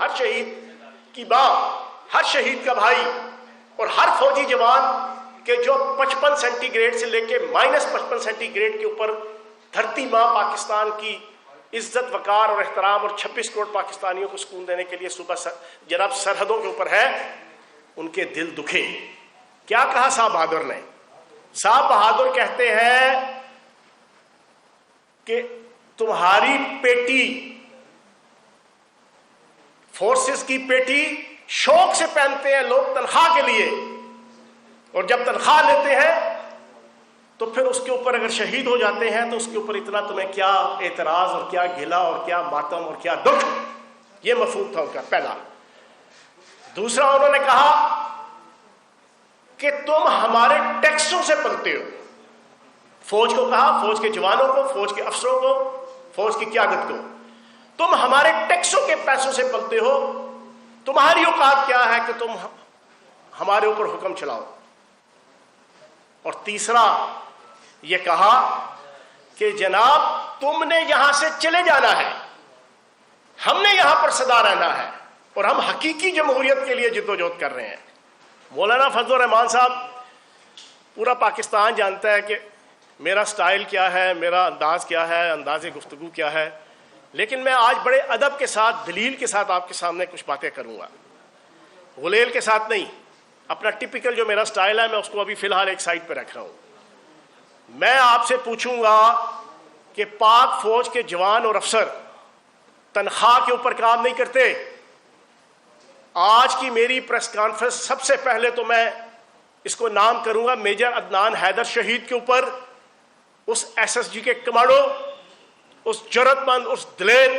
ہر شہید کی ماں، ہر شہید کا بھائی اور ہر فوجی جوان کے جو 55 سینٹی گریڈ سے لے کے -55 سینٹی گریڈ کے اوپر دھرتی ماں پاکستان کی عزت وقار اور احترام اور 26 کروڑ پاکستانیوں کو سکون دینے کے لیے صبح جناب سرحدوں کے اوپر ہے، ان کے دل دکھے۔ کیا کہا صاحب بہادر نے؟ صاحب بہادر کہتے ہیں کہ تمہاری پیٹی، فورسز کی پیٹی شوق سے پہنتے ہیں لوگ تنخواہ کے لیے، اور جب تنخواہ لیتے ہیں تو پھر اس کے اوپر اگر شہید ہو جاتے ہیں تو اس کے اوپر اتنا تمہیں کیا اعتراض اور کیا گلہ اور کیا ماتم اور کیا دکھ۔ یہ مفہوم تھا ان کا پہلا۔ دوسرا انہوں نے کہا کہ تم ہمارے ٹیکسوں سے پلتے ہو۔ فوج کو کہا، فوج کے جوانوں کو، فوج کے افسروں کو، فوج کی قیادت کو، تم ہمارے ٹیکسوں کے پیسوں سے پلتے ہو، تمہاری اوقات کیا ہے کہ تم ہمارے اوپر حکم چلاؤ۔ اور تیسرا یہ کہا کہ جناب تم نے یہاں سے چلے جانا ہے، ہم نے یہاں پر سدا رہنا ہے، اور ہم حقیقی جمہوریت کے لیے جدوجہد کر رہے ہیں۔ مولانا فضل الرحمان صاحب، پورا پاکستان جانتا ہے کہ میرا سٹائل کیا ہے، میرا انداز کیا ہے، انداز گفتگو کیا ہے، لیکن میں آج بڑے ادب کے ساتھ، دلیل کے ساتھ آپ کے سامنے کچھ باتیں کروں گا، غلیل کے ساتھ نہیں۔ اپنا ٹپیکل جو میرا سٹائل ہے میں اس کو ابھی فی الحال ایک سائڈ پہ رکھ رہا ہوں۔ میں آپ سے پوچھوں گا کہ پاک فوج کے جوان اور افسر تنخواہ کے اوپر کام نہیں کرتے۔ آج کی میری پریس کانفرنس سب سے پہلے تو میں اس کو نام کروں گا میجر عدنان حیدر شہید کے اوپر، اس ایس ایس جی کے کمانڈو، اس جرأت مند، اس دلیر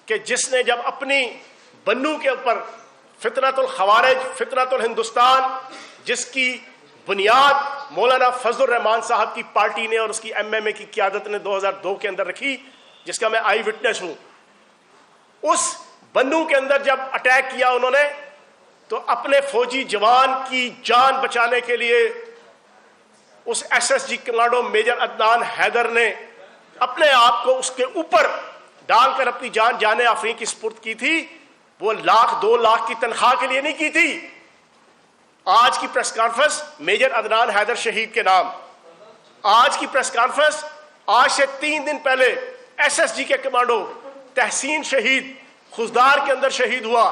کہ جس نے جب اپنی بنو کے اوپر فتنۃ الخوارج، فتنۃ الہندوستان، جس کی بنیاد مولانا فضل الرحمان صاحب کی پارٹی نے اور اس کی ایم ایم اے کی قیادت نے 2002 کے اندر رکھی، جس کا میں آئی وٹنس ہوں، اس بنو کے اندر جب اٹیک کیا انہوں نے تو اپنے فوجی جوان کی جان بچانے کے لیے اس SSG commando major Adnan Haider نے اپنے آپ کو اس کے اوپر ڈال کر اپنی جان جانے آفرین کی سپرد کی تھی۔ وہ 1,00,000 2,00,000 کی تنخواہ کے لیے نہیں کی تھی۔ آج کی press conference major Adnan Haider شہید کے نام، آج کی پریس کانفرنس آج سے 3 دن پہلے ایس ایس جی کے کمانڈو تحسین شہید خزدار کے اندر شہید ہوا،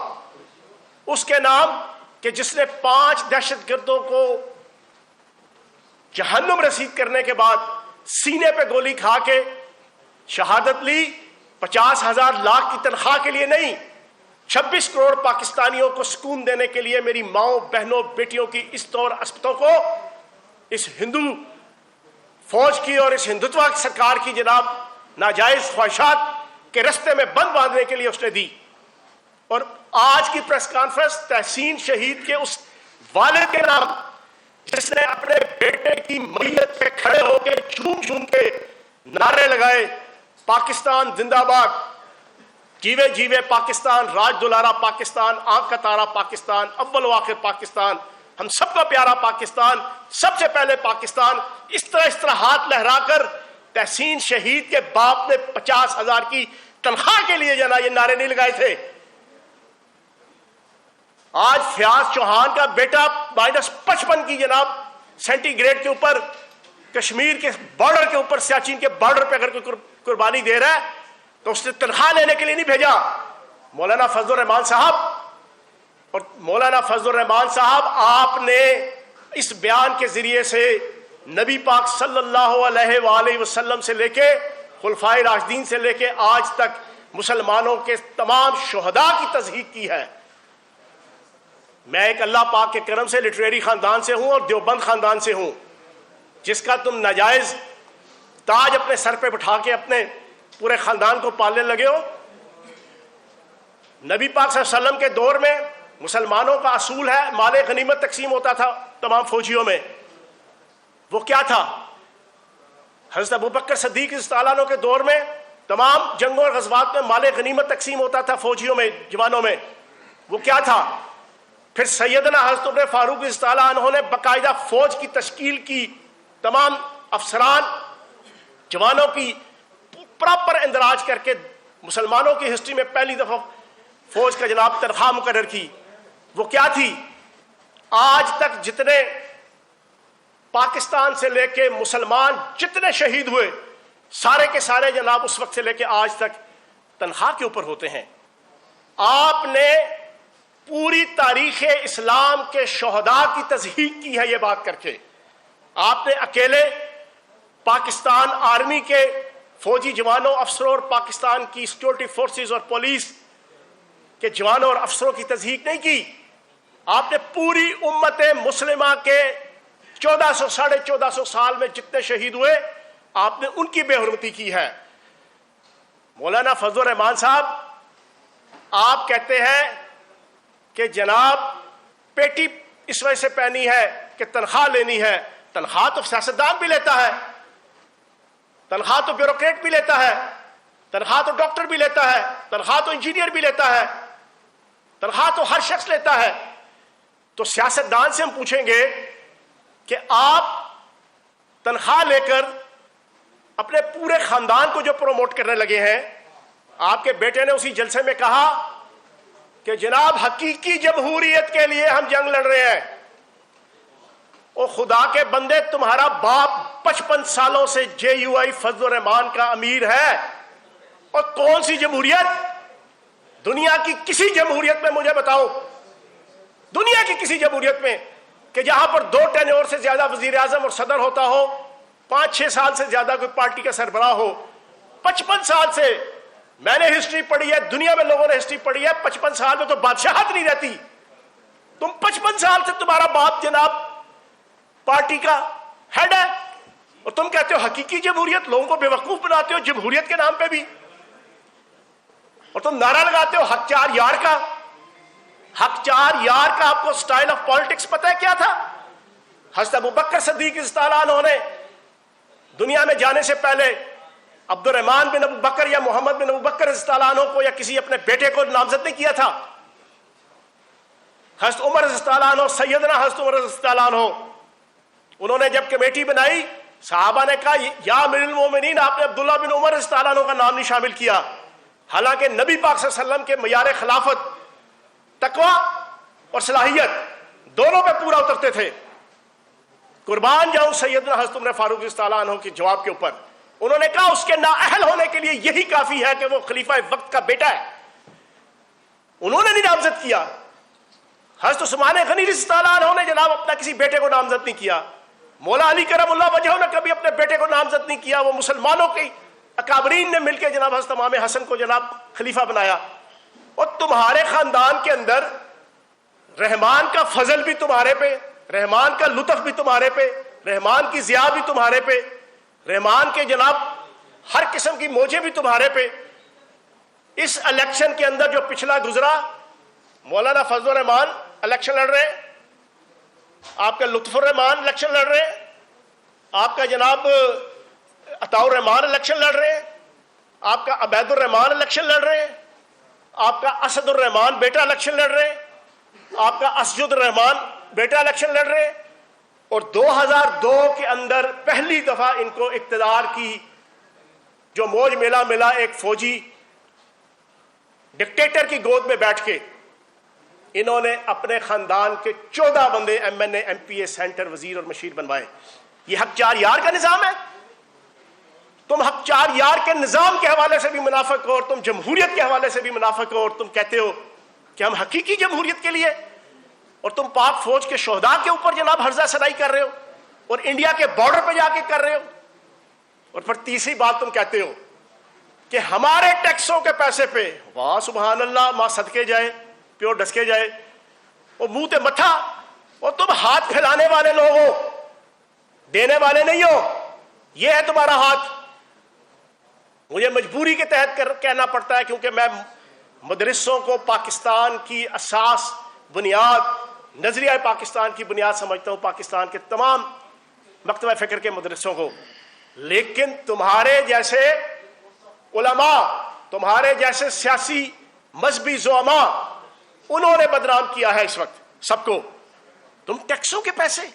اس کے نام کہ جس نے 5 دہشت گردوں کو جہنم رسید کرنے کے بعد سینے پہ گولی کھا کے شہادت لی۔ 50,000 لاکھ کی تنخواہ کے لیے نہیں، 26 کروڑ پاکستانیوں کو سکون دینے کے لیے، میری ماؤں، بہنوں، بیٹیوں کی عزتوں اور عصمتوں کو اس ہندو فوج کی اور اس ہندوتوا کی سرکار کی جناب ناجائز خواہشات کے رستے میں بند باندھنے کے لیے اس نے دی۔ اور آج کی پریس کانفرنس تحسین شہید کے اس والد کے نام، جس نے اپنے بیٹے کی میت پہ کھڑے ہو کے جھوم جھوم کے نعرے لگائے، پاکستان زندہ باد، جیوے جیوے پاکستان، راج دلارا پاکستان، آنکھ کا تارا پاکستان، اول و آخر پاکستان، ہم سب کا پیارا پاکستان، سب سے پہلے پاکستان، اس طرح ہاتھ لہرا کر تحسین شہید کے باپ نے 50,000 کی تنخواہ کے لیے جنا یہ نعرے نہیں لگائے تھے۔ آج فیاض چوہان کا بیٹا -55 کی جناب سینٹی گریڈ کے اوپر کشمیر کے بارڈر کے اوپر، سیاچین کے بارڈر پہ اگر کوئی قربانی دے رہا ہے تو اس نے تنخواہ لینے کے لیے نہیں بھیجا۔ مولانا فضل الرحمان صاحب، اور مولانا فضل الرحمان صاحب، آپ نے اس بیان کے ذریعے سے نبی پاک صلی اللہ علیہ وآلہ وسلم سے لے کے خلفائے راشدین سے لے کے آج تک مسلمانوں کے تمام شہداء کی تصدیق کی ہے۔ میں ایک اللہ پاک کے کرم سے لٹریری خاندان سے ہوں اور دیوبند خاندان سے ہوں، جس کا تم ناجائز تاج اپنے سر پہ بٹھا کے اپنے پورے خاندان کو پالنے لگے ہو۔ نبی پاک صلی اللہ علیہ وسلم کے دور میں مسلمانوں کا اصول ہے مال غنیمت تقسیم ہوتا تھا تمام فوجیوں میں، وہ کیا تھا؟ حضرت ابوبکر صدیق رضی اللہ عنہ کے دور میں تمام جنگوں اور غزوات میں مال غنیمت تقسیم ہوتا تھا فوجیوں میں، جوانوں میں، وہ کیا تھا؟ پھر سیدنا حضرت عمر فاروق رضی اللہ عنہ نے باقاعدہ فوج کی تشکیل کی، تمام افسران جوانوں کی پراپر اندراج کر کے مسلمانوں کی ہسٹری میں پہلی دفعہ فوج کا جناب تنخواہ مقرر کی، وہ کیا تھی؟ آج تک جتنے پاکستان سے لے کے مسلمان جتنے شہید ہوئے سارے کے سارے جناب اس وقت سے لے کے آج تک تنخواہ کے اوپر ہوتے ہیں۔ آپ نے پوری تاریخ اسلام کے شہداء کی تصحیح کی ہے یہ بات کر کے۔ آپ نے اکیلے پاکستان آرمی کے فوجی جوانوں، افسروں اور پاکستان کی سیکورٹی فورسز اور پولیس کے جوانوں اور افسروں کی تصحیح نہیں کی، آپ نے پوری امت مسلمہ کے 1400 ساڑھے 1400 سال میں جتنے شہید ہوئے آپ نے ان کی بے حرمتی کی ہے۔ مولانا فضل الرحمان صاحب، آپ کہتے ہیں کہ جناب پیٹی اس وجہ سے پہنی ہے کہ تنخواہ لینی ہے۔ تنخواہ تو سیاستدان بھی لیتا ہے، تنخواہ تو بیوروکریٹ بھی لیتا ہے، تنخواہ تو ڈاکٹر بھی لیتا ہے، تنخواہ تو انجینئر بھی لیتا ہے، تنخواہ تو ہر شخص لیتا ہے۔ تو سیاستدان سے ہم پوچھیں گے کہ آپ تنخواہ لے کر اپنے پورے خاندان کو جو پروموٹ کرنے لگے ہیں، آپ کے بیٹے نے اسی جلسے میں کہا کہ جناب حقیقی جمہوریت کے لیے ہم جنگ لڑ رہے ہیں۔ او خدا کے بندے، تمہارا باپ 55 سالوں سے جے یو آئی فضل الرحمان کا امیر ہے، اور کون سی جمہوریت؟ دنیا کی کسی جمہوریت میں مجھے بتاؤ، دنیا کی کسی جمہوریت میں کہ جہاں پر 2 ٹینیور سے زیادہ وزیر اعظم اور صدر ہوتا ہو، 5-6 سال سے زیادہ کوئی پارٹی کا سربراہ ہو، 55 سال سے، میں نے ہسٹری پڑھی ہے، دنیا میں لوگوں نے ہسٹری پڑھی ہے، 55 سال میں تو بادشاہت نہیں رہتی۔ تم 55 سال سے تمہارا باپ جناب پارٹی کا ہیڈ ہے، اور تم کہتے ہو حقیقی جمہوریت، لوگوں کو بے وقوف بناتے ہو جمہوریت کے نام پہ بھی، اور تم نعرہ لگاتے ہو حق چار یار کا۔ حق چار یار کا آپ کو سٹائل آف پالیٹکس پتہ ہے کیا تھا؟ حضرت ابوبکر صدیق رضی اللہ عنہ نے دنیا میں جانے سے پہلے عبد الرحمن بن ابوبکر یا محمد بن ابوبکر رضی اللہ عنہ کو یا کسی اپنے بیٹے کو نامزد نہیں کیا تھا۔ حضرت عمر رضی اللہ عنہ، سیدنا حضرت عمر رضی اللہ عنہ، انہوں نے جب کمیٹی بنائی، صحابہ نے کہا یا امیر المومنین، آپ نے عبداللہ بن عمر رضی اللہ عنہ کا نام نہیں شامل کیا، حالانکہ نبی پاک صلی اللہ علیہ وسلم کے معیار خلافت تقوی اور صلاحیت دونوں پہ پورا اترتے تھے۔ قربان جاؤں سیدنا حضرت عمر فاروق رضی اللہ عنہ کے جواب کے اوپر، انہوں نے کہا اس کے نااہل ہونے کے لیے یہی کافی ہے کہ وہ خلیفہ وقت کا بیٹا ہے، انہوں نے نہیں نامزد کیا۔ حضرت عثمان غنی رضی اللہ عنہ نے جناب اپنا کسی بیٹے کو نامزد نہیں کیا، مولا علی کرم اللہ وجہہ نے کبھی اپنے بیٹے کو نامزد نہیں کیا، وہ مسلمانوں کے اکابرین نے مل کے جناب حضرت امام حسن کو جناب خلیفہ بنایا۔ اور تمہارے خاندان کے اندر رحمان کا فضل بھی تمہارے پہ، رحمان کا لطف بھی تمہارے پہ، رحمان کی ضیاء بھی تمہارے پہ، رحمان کے جناب ہر قسم کی موجیں بھی تمہارے پہ۔ اس الیکشن کے اندر جو پچھلا گزرا، مولانا فضل الرحمان الیکشن لڑ رہے ہیں، آپ کا لطف الرحمان الیکشن لڑ رہے ہیں، آپ کا جناب عطاء الرحمان الیکشن لڑ رہے ہیں، آپ کا عبید الرحمان الیکشن لڑ رہے ہیں، آپ کا اسد الرحمان بیٹا الیکشن لڑ رہے ہیں، آپ کا اسجد الرحمان بیٹا الیکشن لڑ رہے ہیں، اور 2002 کے اندر پہلی دفعہ ان کو اقتدار کی جو موج میلا ملا ایک فوجی ڈکٹیٹر کی گود میں بیٹھ کے انہوں نے اپنے خاندان کے 14 بندے ایم این اے، ایم پی اے، سینٹر، وزیر اور مشیر بنوائے۔ یہ حق چار یار کا نظام ہے؟ تم حق چار یار کے نظام کے حوالے سے بھی منافق ہو، اور تم جمہوریت کے حوالے سے بھی منافق ہو، اور تم کہتے ہو کہ ہم حقیقی جمہوریت کے لیے، اور تم پاک فوج کے شہداء کے اوپر جناب ہرزہ سرائی کر رہے ہو، اور انڈیا کے بارڈر پہ جا کے کر رہے ہو، اور پھر تیسری بات تم کہتے ہو کہ ہمارے ٹیکسوں کے پیسے پہ، واہ سبحان اللہ، ماں صدقے جائے پیو ڈسکے جائے، وہ منہ تے متھا، اور تم ہاتھ پھیلانے والے لوگ ہو، دینے والے نہیں ہو، یہ ہے تمہارا ہاتھ۔ مجھے مجبوری کے تحت کہنا پڑتا ہے، کیونکہ میں مدرسوں کو پاکستان کی اساس، بنیاد، نظریہ پاکستان کی بنیاد سمجھتا ہوں، پاکستان کے تمام مکتبہ فکر کے مدرسوں کو، لیکن تمہارے جیسے علماء، تمہارے جیسے سیاسی مذہبی زعماء، انہوں نے بدنام کیا ہے اس وقت سب کو۔ تم ٹیکسوں کے پیسے،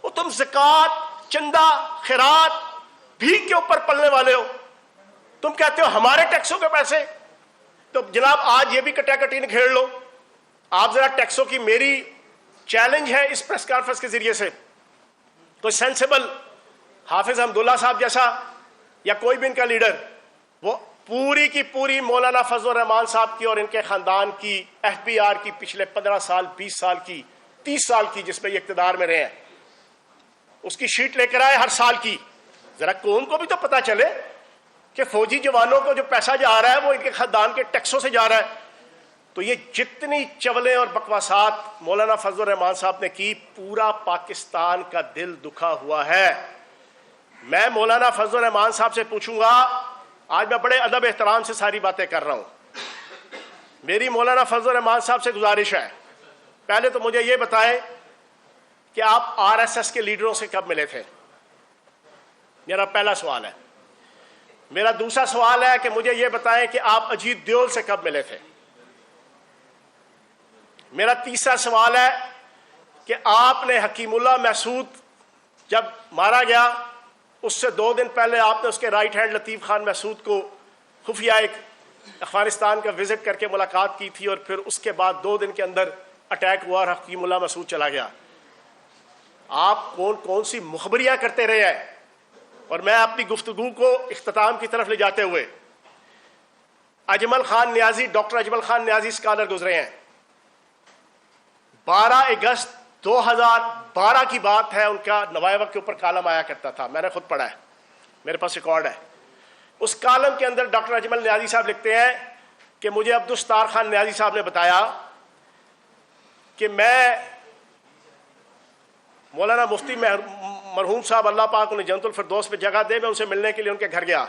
وہ تم زکوٰۃ، چندہ، خیرات، بھیک کے اوپر پلنے والے ہو، تم کہتے ہو ہمارے ٹیکسوں کے پیسے، تو جناب آج یہ بھی کٹاکٹی نکھیڑ لو. آپ ذرا ٹیکسوں کی، میری چیلنج ہے اس پریس کانفرنس کے ذریعے سے کوئی سینسیبل حافظ حمداللہ صاحب جیسا یا کوئی بھی ان کا لیڈر، وہ پوری کی پوری مولانا فضل الرحمان صاحب کی اور ان کے خاندان کی ایف بی آر کی پچھلے 15 سال 20 سال کی 30 سال کی جس میں یہ اقتدار میں رہے ہیں، اس کی شیٹ لے کر آئے ہر سال کی. ذرا قوم کو بھی تو پتا چلے کہ فوجی جوانوں کو جو پیسہ جا رہا ہے وہ ان کے خاندان کے ٹیکسوں سے جا رہا ہے. تو یہ جتنی چولیں اور بکواسات مولانا فضل الرحمان صاحب نے کی، پورا پاکستان کا دل دکھا ہوا ہے. میں مولانا فضل الرحمان صاحب سے پوچھوں گا، آج میں بڑے ادب احترام سے ساری باتیں کر رہا ہوں، میری مولانا فضل الرحمان صاحب سے گزارش ہے، پہلے تو مجھے یہ بتائیں کہ آپ آر ایس ایس کے لیڈروں سے کب ملے تھے؟ میرا پہلا سوال ہے. میرا دوسرا سوال ہے کہ مجھے یہ بتائیں کہ آپ اجیت دیول سے کب ملے تھے؟ میرا تیسرا سوال ہے کہ آپ نے حکیم اللہ محسود جب مارا گیا اس سے 2 دن پہلے آپ نے اس کے رائٹ ہینڈ لطیف خان محسود کو خفیہ ایک افغانستان کا وزٹ کر کے ملاقات کی تھی، اور پھر اس کے بعد 2 دن کے اندر اٹیک ہوا اور حکیم اللہ محسود چلا گیا. آپ کون کون سی مخبریاں کرتے رہے ہیں. اور میں اپنی گفتگو کو اختتام کی طرف لے جاتے ہوئے، اجمل خان نیازی، ڈاکٹر اجمل خان نیازی اسکالر گزرے ہیں. 12 اگست 2012 کی بات ہے، ان کا نوائے وقت کے اوپر کالم آیا کرتا تھا، میں نے خود پڑھا ہے، میرے پاس ریکارڈ ہے. اس کالم کے اندر ڈاکٹر اجمل نیازی صاحب لکھتے ہیں کہ مجھے عبدالستار خان نیازی صاحب نے بتایا کہ میں مولانا مفتی مرحوم صاحب اللہ پاک انہیں جنت الفردوس پہ جگہ دے، میں ان سے ملنے کے لیے ان کے گھر گیا.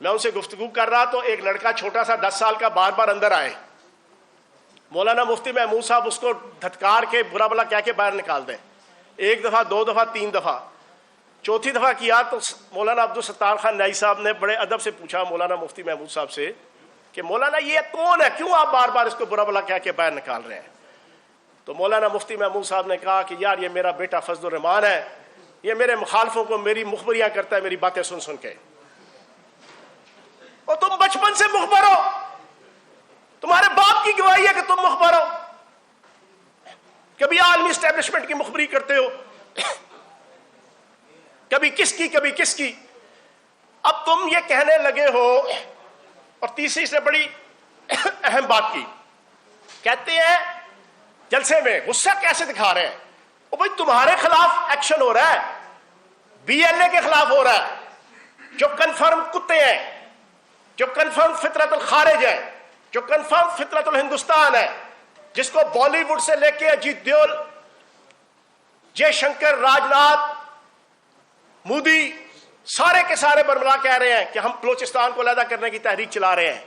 میں ان سے گفتگو کر رہا تو ایک لڑکا چھوٹا سا 10 سال کا بار بار اندر آئے. مولانا مفتی محمود صاحب اس کو دھتکار کے برا بلا کہہ کے باہر نکال دیں. 1 دفعہ 2 دفعہ 3 دفعہ، چوتھی دفعہ کیا تو مولانا عبدالستار خان نیازی صاحب نے بڑے ادب سے پوچھا مولانا مفتی محمود صاحب سے کہ مولانا یہ کون ہے، کیوں آپ بار بار اس کو برا بلا کہہ کے باہر نکال رہے ہیں؟ تو مولانا مفتی محمود صاحب نے کہا کہ یار یہ میرا بیٹا فضل الرحمان ہے، یہ میرے مخالفوں کو میری مخبریاں کرتا ہے، میری باتیں سن سن کے. اور تم بچپن سے مخبر ہو، تمہارے باپ کی گواہی ہے کہ تم مخبر ہو. کبھی عالمی اسٹیبلشمنٹ کی مخبری کرتے ہو، کبھی کس کی کبھی کس کی. اب تم یہ کہنے لگے ہو، اور تیسری سے بڑی اہم بات کی، کہتے ہیں جلسے میں غصہ کیسے دکھا رہے ہیں؟ او بھائی تمہارے خلاف ایکشن ہو رہا ہے، بی ایل اے کے خلاف ہو رہا ہے، جو کنفرم کتے ہیں، جو کنفرم فطرت الخارج ہے، جو کنفرم فطرت الہندوستان ہے، جس کو بالی ووڈ سے لے کے اجیت دیول، جے شنکر، راج ناتھ، مودی، سارے کے سارے برملا کہہ رہے ہیں کہ ہم بلوچستان کو علیحدہ کرنے کی تحریک چلا رہے ہیں.